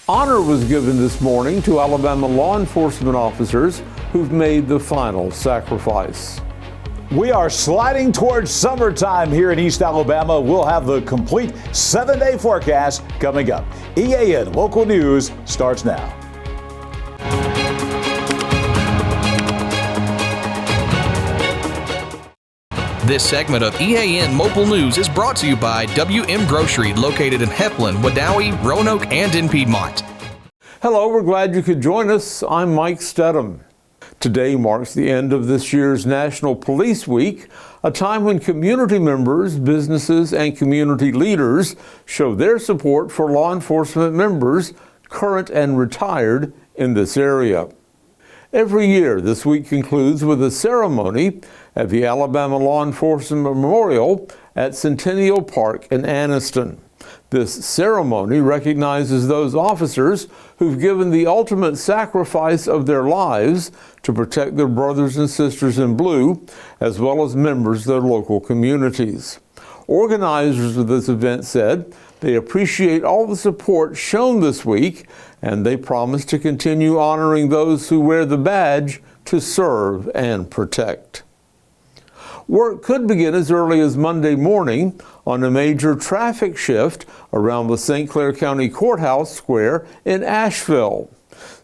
Honor was given this morning to Alabama law enforcement officers who've made the final sacrifice. We are sliding towards summertime here in East Alabama. We'll have the complete 7-day forecast coming up. EAN Local News starts now. This segment of EAN Mobile News is brought to you by WM Grocery, located in Heflin, Wadowee, Roanoke, and in Piedmont. Hello, we're glad you could join us. I'm Mike Stedham. Today marks the end of this year's National Police Week, a time when community members, businesses, and community leaders show their support for law enforcement members, current and retired, in this area. Every year, this week concludes with a ceremony at the Alabama Law Enforcement Memorial at Centennial Park in Anniston. This ceremony recognizes those officers who've given the ultimate sacrifice of their lives to protect their brothers and sisters in blue, as well as members of their local communities. Organizers of this event said they appreciate all the support shown this week, and they promise to continue honoring those who wear the badge to serve and protect. Work could begin as early as Monday morning on a major traffic shift around the St. Clair County Courthouse Square in Ashville.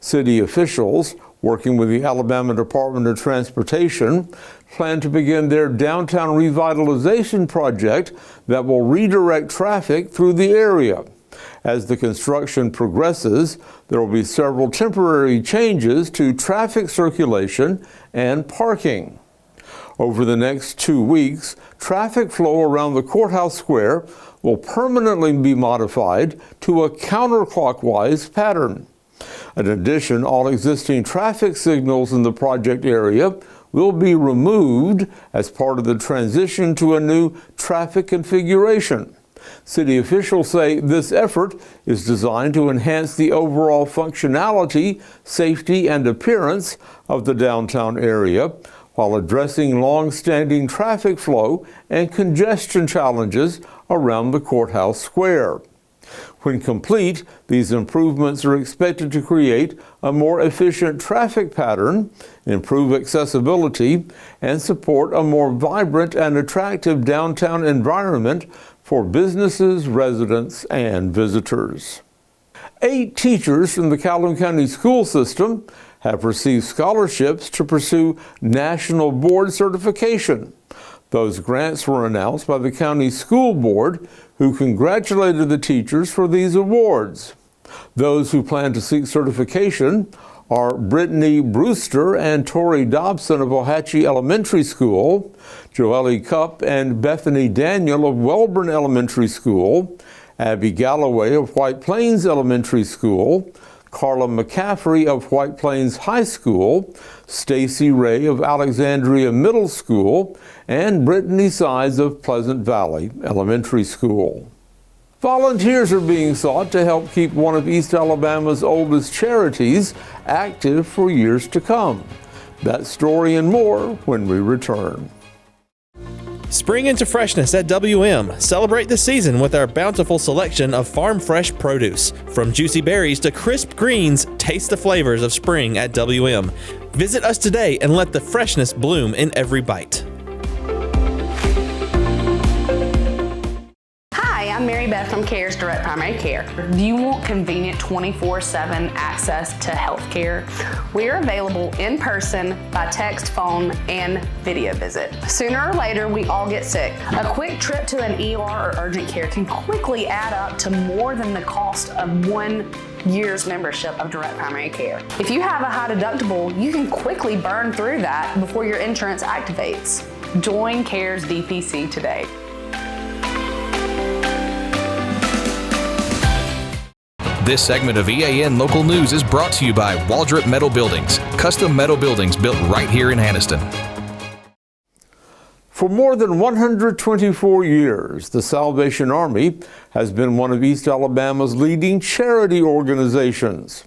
City officials, working with the Alabama Department of Transportation, plan to begin their downtown revitalization project that will redirect traffic through the area. As the construction progresses, there will be several temporary changes to traffic circulation and parking. Over the next 2 weeks, traffic flow around the courthouse square will permanently be modified to a counterclockwise pattern. In addition, all existing traffic signals in the project area will be removed as part of the transition to a new traffic configuration. City officials say this effort is designed to enhance the overall functionality, safety, and appearance of the downtown area, while addressing long-standing traffic flow and congestion challenges around the courthouse square. When complete, these improvements are expected to create a more efficient traffic pattern, improve accessibility, and support a more vibrant and attractive downtown environment for businesses, residents, and visitors. 8 teachers from the Calhoun County school system have received scholarships to pursue national board certification. Those grants were announced by the county school board, who congratulated the teachers for these awards. Those who plan to seek certification are Brittany Brewster and Tori Dobson of Ohatchee Elementary School, Joelle Cupp and Bethany Daniel of Welborn Elementary School, Abby Galloway of White Plains Elementary School, Carla McCaffrey of White Plains High School, Stacy Ray of Alexandria Middle School, and Brittany Sides of Pleasant Valley Elementary School. Volunteers are being sought to help keep one of East Alabama's oldest charities active for years to come. That story and more when we return. Spring into freshness at WM. Celebrate the season with our bountiful selection of farm fresh produce. From juicy berries to crisp greens, taste the flavors of spring at WM. Visit us today and let the freshness bloom in every bite. I'm Mary Beth from CARES Direct Primary Care. Do you want convenient 24/7 access to health care? We're available in person, by text, phone, and video visit. Sooner or later, we all get sick. A quick trip to an ER or urgent care can quickly add up to more than the cost of 1 year's membership of Direct Primary Care. If you have a high deductible, you can quickly burn through that before your insurance activates. Join CARES DPC today. This segment of EAN Local News is brought to you by Waldrop Metal Buildings, custom metal buildings built right here in Anniston. For more than 124 years, the Salvation Army has been one of East Alabama's leading charity organizations.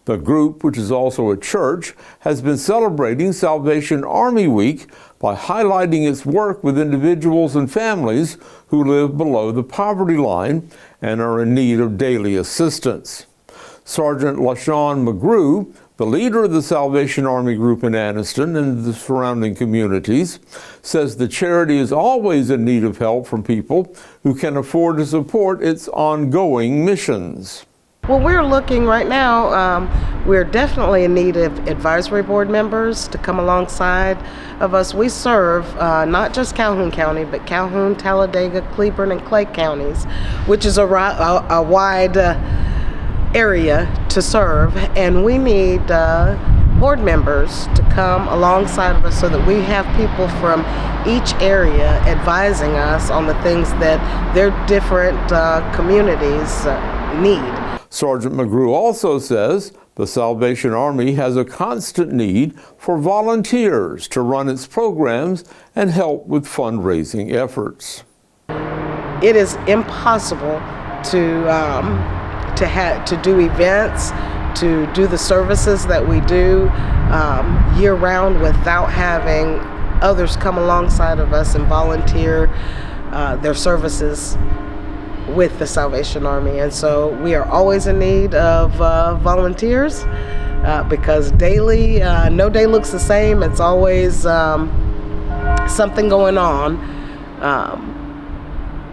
The group, which is also a church, has been celebrating Salvation Army Week by highlighting its work with individuals and families who live below the poverty line and are in need of daily assistance. Sergeant LaShawn McGrew, the leader of the Salvation Army group in Anniston and the surrounding communities, says the charity is always in need of help from people who can afford to support its ongoing missions. Well, we're looking right now, we're definitely in need of advisory board members to come alongside of us. We serve not just Calhoun County, but Calhoun, Talladega, Cleburne, and Clay counties, which is a wide area to serve, and we need board members to come alongside of us so that we have people from each area advising us on the things that their different communities need. Sergeant McGrew also says the Salvation Army has a constant need for volunteers to run its programs and help with fundraising efforts. It is impossible to do events, to do the services that we do year-round without having others come alongside of us and volunteer their services with the Salvation Army. And so we are always in need of volunteers because daily, no day looks the same. It's always something going on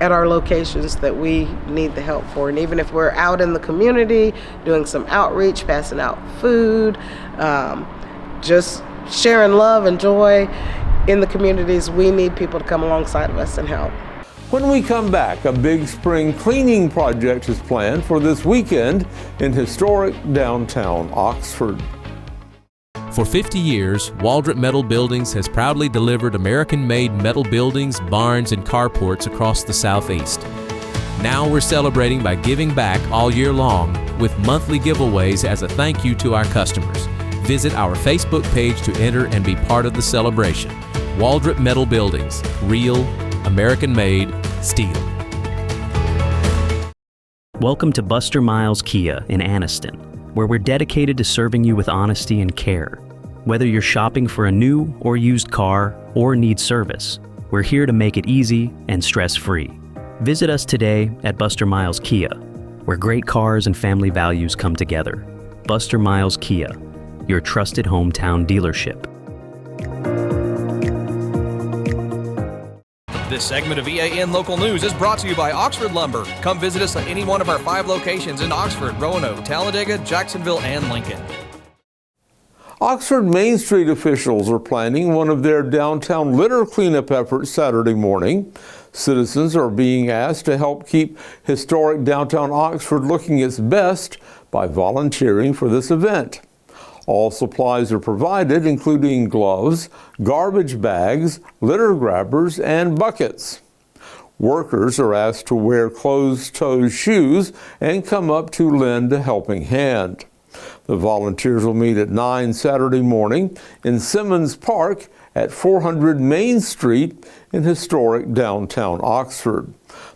at our locations that we need the help for. And even if we're out in the community doing some outreach, passing out food, just sharing love and joy in the communities, we need people to come alongside of us and help. When we come back, a big spring cleaning project is planned for this weekend in historic downtown Oxford. For 50 years, Waldrop Metal Buildings has proudly delivered American-made metal buildings, barns, and carports across the Southeast. Now we're celebrating by giving back all year long with monthly giveaways as a thank you to our customers. Visit our Facebook page to enter and be part of the celebration. Waldrop Metal Buildings, real, American-made steel. Welcome to Buster Miles Kia in Anniston, where we're dedicated to serving you with honesty and care. Whether you're shopping for a new or used car or need service, we're here to make it easy and stress-free. Visit us today at Buster Miles Kia, where great cars and family values come together. Buster Miles Kia, your trusted hometown dealership. This segment of EAN Local News is brought to you by Oxford Lumber. Come visit us at any one of our 5 locations in Oxford, Roanoke, Talladega, Jacksonville, and Lincoln. Oxford Main Street officials are planning one of their downtown litter cleanup efforts Saturday morning. Citizens are being asked to help keep historic downtown Oxford looking its best by volunteering for this event. All supplies are provided, including gloves, garbage bags, litter grabbers, and buckets. Workers are asked to wear closed-toe shoes and come up to lend a helping hand. The volunteers will meet at 9 Saturday morning in Simmons Park at 400 Main Street in historic downtown Oxford.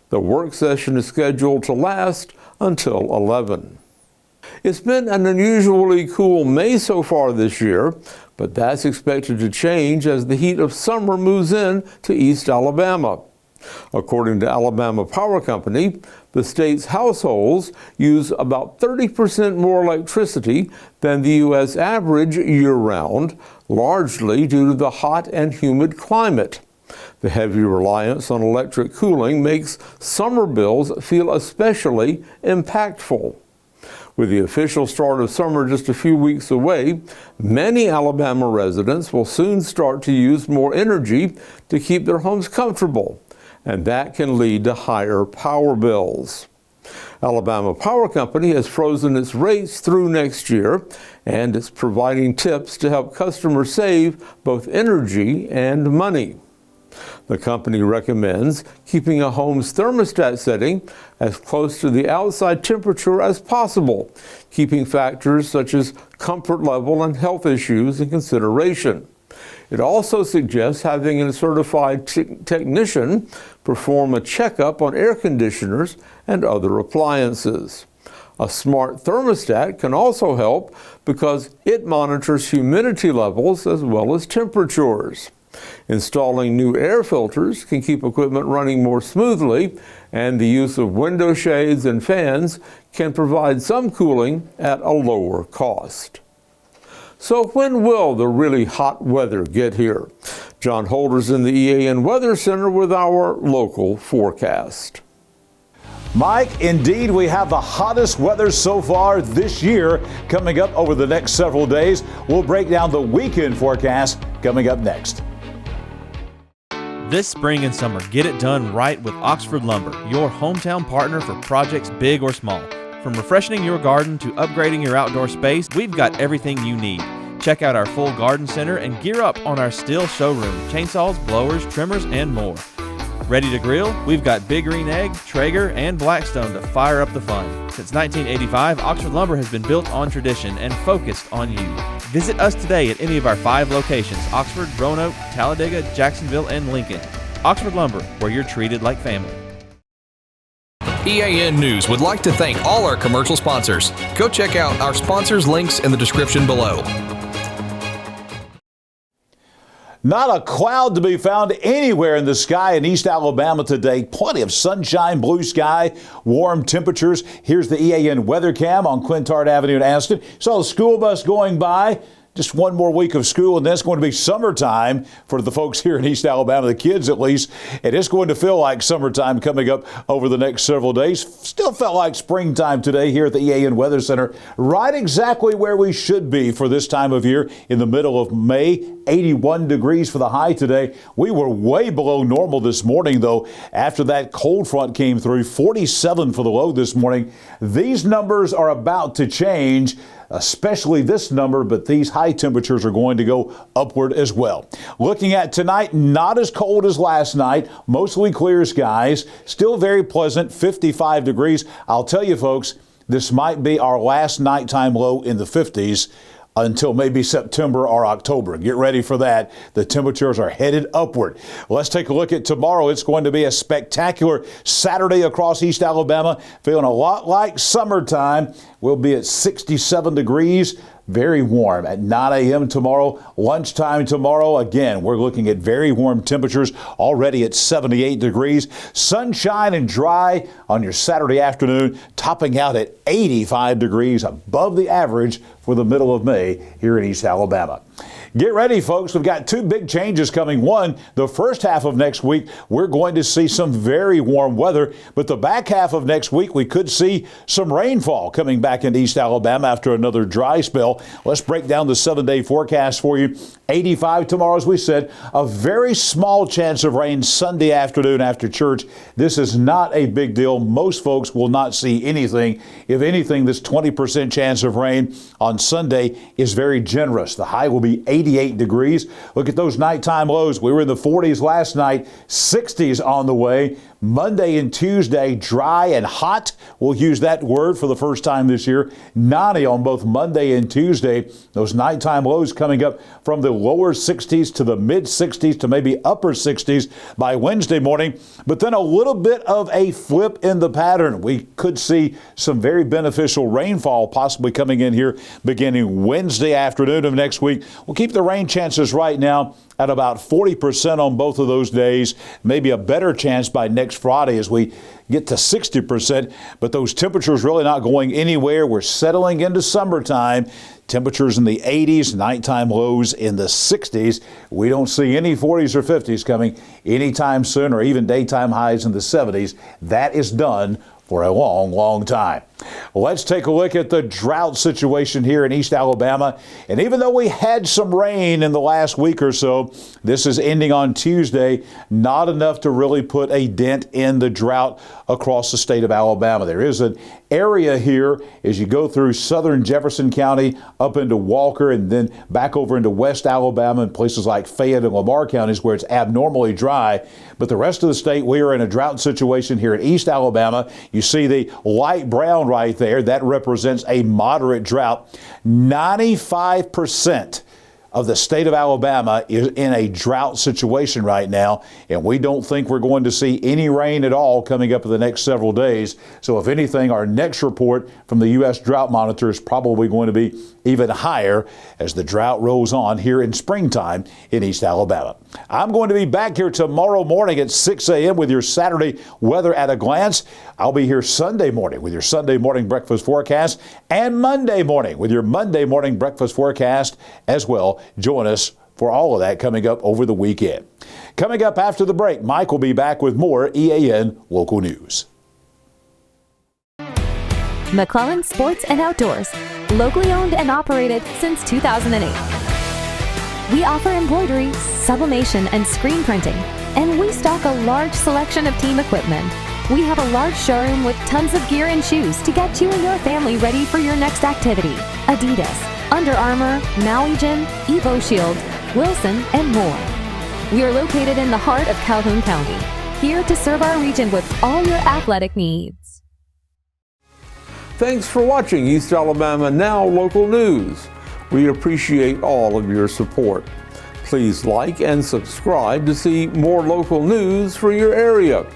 The work session is scheduled to last until 11. It's been an unusually cool May so far this year, but that's expected to change as the heat of summer moves in to East Alabama. According to Alabama Power Company, the state's households use about 30% more electricity than the U.S. average year-round, largely due to the hot and humid climate. The heavy reliance on electric cooling makes summer bills feel especially impactful. With the official start of summer just a few weeks away, many Alabama residents will soon start to use more energy to keep their homes comfortable, and that can lead to higher power bills. Alabama Power Company has frozen its rates through next year, and it's providing tips to help customers save both energy and money. The company recommends keeping a home's thermostat setting as close to the outside temperature as possible, keeping factors such as comfort level and health issues in consideration. It also suggests having a certified technician perform a checkup on air conditioners and other appliances. A smart thermostat can also help because it monitors humidity levels as well as temperatures. Installing new air filters can keep equipment running more smoothly, and the use of window shades and fans can provide some cooling at a lower cost. So when will the really hot weather get here? John Holder's in the EAN Weather Center with our local forecast. Mike, indeed, we have the hottest weather so far this year coming up over the next several days. We'll break down the weekend forecast coming up next. This spring and summer, get it done right with Oxford Lumber, your hometown partner for projects big or small. From refreshing your garden to upgrading your outdoor space, we've got everything you need. Check out our full garden center and gear up on our Stihl showroom, chainsaws, blowers, trimmers, and more. Ready to grill? We've got Big Green Egg, Traeger, and Blackstone to fire up the fun. Since 1985, Oxford Lumber has been built on tradition and focused on you. Visit us today at any of our 5 locations: Oxford, Roanoke, Talladega, Jacksonville, and Lincoln. Oxford Lumber, where you're treated like family. EAN News would like to thank all our commercial sponsors. Go check out our sponsors' links in the description below. Not a cloud to be found anywhere in the sky in East Alabama today. Plenty of sunshine, blue sky, warm temperatures. Here's the EAN weather cam on Quintard Avenue in Aston. Saw a school bus going by. Just one more week of school, and then it's going to be summertime for the folks here in East Alabama, the kids at least. And it's going to feel like summertime coming up over the next several days. Still felt like springtime today here at the EAN Weather Center. Right exactly where we should be for this time of year in the middle of May. 81 degrees for the high today. We were way below normal this morning, though, after that cold front came through. 47 for the low this morning. These numbers are about to change, especially this number, but these high temperatures are going to go upward as well. Looking at tonight, not as cold as last night, mostly clear skies, still very pleasant, 55 degrees. I'll tell you folks, this might be our last nighttime low in the 50s until maybe September or October. Get ready for that. The temperatures are headed upward. Let's take a look at tomorrow. It's going to be a spectacular Saturday across East Alabama, feeling a lot like summertime. We'll be at 67 degrees. Very warm at 9 a.m. tomorrow. Lunchtime tomorrow, again, we're looking at very warm temperatures already at 78 degrees. Sunshine and dry on your Saturday afternoon, topping out at 85 degrees, above the average for the middle of May here in East Alabama. Get ready, folks. We've got 2 big changes coming. One, the first half of next week, we're going to see some very warm weather, but the back half of next week, we could see some rainfall coming back into East Alabama after another dry spell. Let's break down the 7-day forecast for you. 85 tomorrow, as we said. A very small chance of rain Sunday afternoon after church. This is not a big deal. Most folks will not see anything. If anything, this 20% chance of rain on Sunday is very generous. The high will be 88 degrees. Look at those nighttime lows. We were in the 40s last night, 60s on the way. Monday and Tuesday, dry and hot. We'll use that word for the first time this year. 90 on both Monday and Tuesday. Those nighttime lows coming up from the lower 60s to the mid 60s to maybe upper 60s by Wednesday morning. But then a little bit of a flip in the pattern. We could see some very beneficial rainfall possibly coming in here beginning Wednesday afternoon of next week. We'll keep the rain chances right now at about 40% on both of those days, maybe a better chance by next Friday as we get to 60%, but those temperatures really not going anywhere. We're settling into summertime. Temperatures in the 80s, nighttime lows in the 60s. We don't see any 40s or 50s coming anytime soon, or even daytime highs in the 70s. That is done for a long, long time. Let's take a look at the drought situation here in East Alabama. And even though we had some rain in the last week or so, this is ending on Tuesday, not enough to really put a dent in the drought across the state of Alabama. There is an area here as you go through southern Jefferson County up into Walker and then back over into West Alabama and places like Fayette and Lamar counties where it's abnormally dry. But the rest of the state, we are in a drought situation here in East Alabama. You see the light brown right there. That represents a moderate drought. 95% of the state of Alabama is in a drought situation right now, and we don't think we're going to see any rain at all coming up in the next several days. So if anything, our next report from the U.S. Drought Monitor is probably going to be even higher as the drought rolls on here in springtime in East Alabama. I'm going to be back here tomorrow morning at 6 a.m. with your Saturday weather at a glance. I'll be here Sunday morning with your Sunday morning breakfast forecast and Monday morning with your Monday morning breakfast forecast as well. Join us for all of that coming up over the weekend. Coming up after the break, Mike will be back with more EAN local news. McClellan Sports and Outdoors, locally owned and operated since 2008. We offer embroidery, sublimation, and screen printing, and we stock a large selection of team equipment. We have a large showroom with tons of gear and shoes to get you and your family ready for your next activity. Adidas, Under Armour, Maui Gym, Evo Shield, Wilson, and more. We are located in the heart of Calhoun County, here to serve our region with all your athletic needs. Thanks for watching East Alabama Now Local News. We appreciate all of your support. Please like and subscribe to see more local news for your area.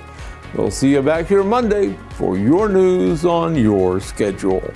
We'll see you back here Monday for your news on your schedule.